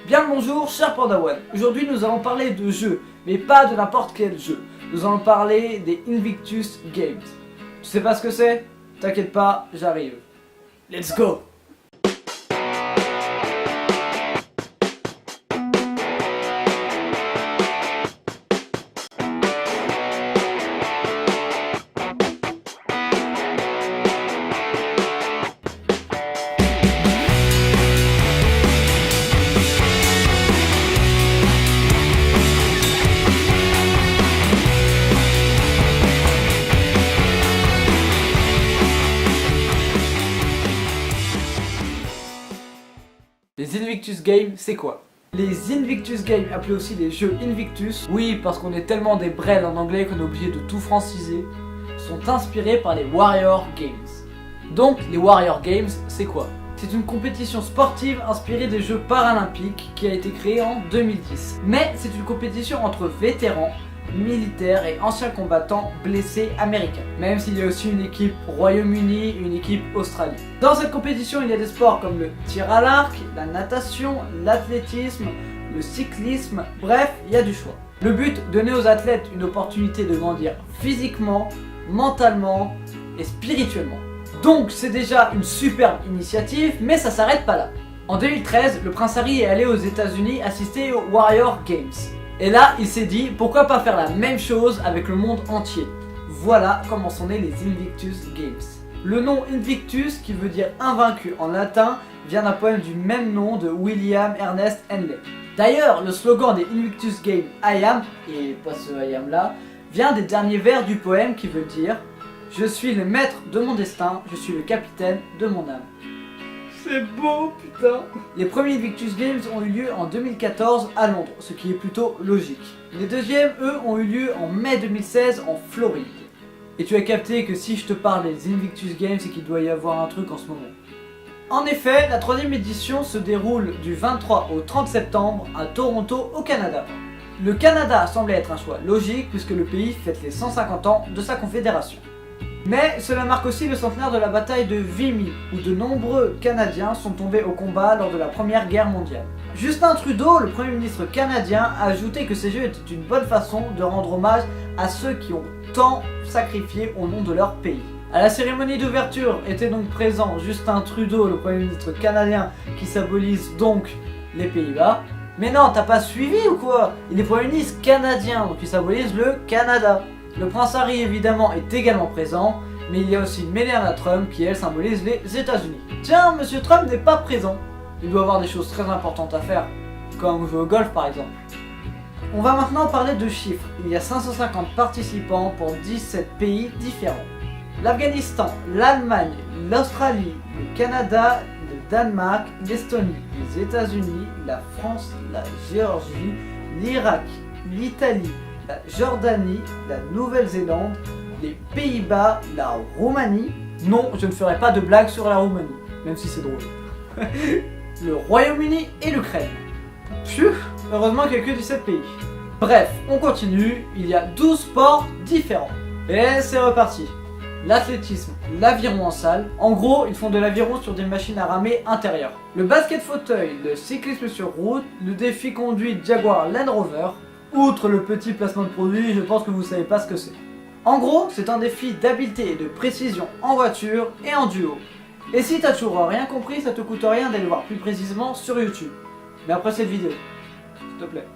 Bien le bonjour, cher Padawan. Aujourd'hui nous allons parler de jeux, mais pas de n'importe quel jeu. Nous allons parler des Invictus Games. Tu sais pas ce que c'est? T'inquiète pas, j'arrive. Let's go! Les Invictus Games, c'est quoi? Les Invictus Games, appelés aussi les jeux Invictus, oui parce qu'on est tellement des brels en anglais qu'on est obligé de tout franciser, sont inspirés par les Warrior Games. Donc les Warrior Games, c'est quoi? C'est une compétition sportive inspirée des Jeux Paralympiques qui a été créée en 2010. Mais c'est une compétition entre vétérans, militaires et anciens combattants blessés américains. Même s'il y a aussi une équipe Royaume-Uni, une équipe Australie. Dans cette compétition, il y a des sports comme le tir à l'arc, la natation, l'athlétisme, le cyclisme, bref, il y a du choix. Le but, donner aux athlètes une opportunité de grandir physiquement, mentalement et spirituellement. Donc c'est déjà une superbe initiative, mais ça s'arrête pas là. En 2013, le prince Harry est allé aux États-Unis assister aux Warrior Games. Et là, il s'est dit, pourquoi pas faire la même chose avec le monde entier? Voilà comment sont nés les Invictus Games. Le nom Invictus, qui veut dire invaincu en latin, vient d'un poème du même nom de William Ernest Henley. D'ailleurs, le slogan des Invictus Games, I am, et pas ce I am là, vient des derniers vers du poème qui veut dire « Je suis le maître de mon destin, je suis le capitaine de mon âme ». C'est beau, putain! Les premiers Invictus Games ont eu lieu en 2014 à Londres, ce qui est plutôt logique. Les deuxièmes, eux, ont eu lieu en mai 2016 en Floride. Et tu as capté que si je te parle des Invictus Games, c'est qu'il doit y avoir un truc en ce moment. En effet, la troisième édition se déroule du 23 au 30 septembre à Toronto, au Canada. Le Canada semblait être un choix logique puisque le pays fête les 150 ans de sa confédération. Mais cela marque aussi le centenaire de la bataille de Vimy, où de nombreux Canadiens sont tombés au combat lors de la Première Guerre mondiale. Justin Trudeau, le Premier ministre canadien, a ajouté que ces jeux étaient une bonne façon de rendre hommage à ceux qui ont tant sacrifié au nom de leur pays. À la cérémonie d'ouverture était donc présent Justin Trudeau, le Premier ministre canadien, qui symbolise donc les Pays-Bas. Mais non, t'as pas suivi ou quoi? Il est Premier ministre canadien, donc il symbolise le Canada. Le prince Harry évidemment est également présent, mais il y a aussi Melania Trump qui elle symbolise les États-Unis. Tiens, monsieur Trump n'est pas présent. Il doit avoir des choses très importantes à faire, comme jouer au golf par exemple. On va maintenant parler de chiffres. Il y a 550 participants pour 17 pays différents. L'Afghanistan, l'Allemagne, l'Australie, le Canada, le Danemark, l'Estonie, les États-Unis, la France, la Géorgie, l'Irak, l'Italie, la Jordanie, la Nouvelle-Zélande, les Pays-Bas, la Roumanie. Non, je ne ferai pas de blague sur la Roumanie, même si c'est drôle. Le Royaume-Uni et l'Ukraine. Pfiou, heureusement qu'il n'y a que 17 pays. Bref, on continue, il y a 12 sports différents. Et c'est reparti. L'athlétisme, l'aviron en salle. En gros, ils font de l'aviron sur des machines à ramer intérieures. Le basket fauteuil, le cyclisme sur route, le défi conduite Jaguar Land Rover. Outre le petit placement de produit, je pense que vous savez pas ce que c'est. En gros, c'est un défi d'habileté et de précision en voiture et en duo. Et si t'as toujours rien compris, ça te coûte rien d'aller voir plus précisément sur YouTube. Mais après cette vidéo, s'il te plaît.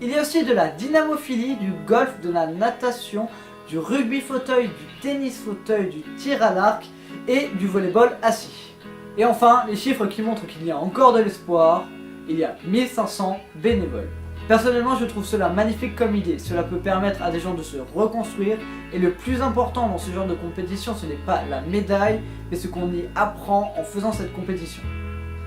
Il y a aussi de la dynamophilie, du golf, de la natation, du rugby fauteuil, du tennis fauteuil, du tir à l'arc et du volleyball assis. Et enfin, les chiffres qui montrent qu'il y a encore de l'espoir, il y a 1500 bénévoles. Personnellement, je trouve cela magnifique comme idée. Cela peut permettre à des gens de se reconstruire. Et le plus important dans ce genre de compétition, ce n'est pas la médaille, mais ce qu'on y apprend en faisant cette compétition.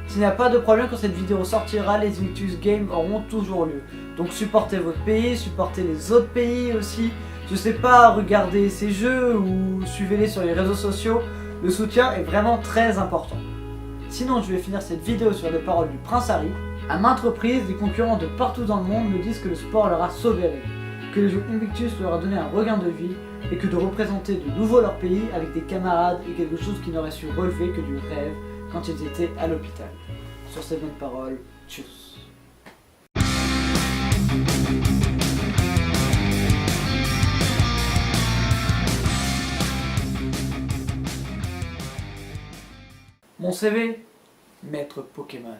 S'il n'y a pas de problème, quand cette vidéo sortira, les Invictus Games auront toujours lieu. Donc supportez votre pays, supportez les autres pays aussi. Je sais pas, regardez ces jeux ou suivez-les sur les réseaux sociaux. Le soutien est vraiment très important. Sinon, je vais finir cette vidéo sur les paroles du prince Harry. À maintes reprises, des concurrents de partout dans le monde me disent que le sport leur a sauvé la vie, que les jeux Invictus leur a donné un regain de vie et que de représenter de nouveau leur pays avec des camarades est quelque chose qu'ils n'auraient su relever que du rêve quand ils étaient à l'hôpital. Sur ces bonnes paroles, tchuss. Mon CV, Maître Pokémon.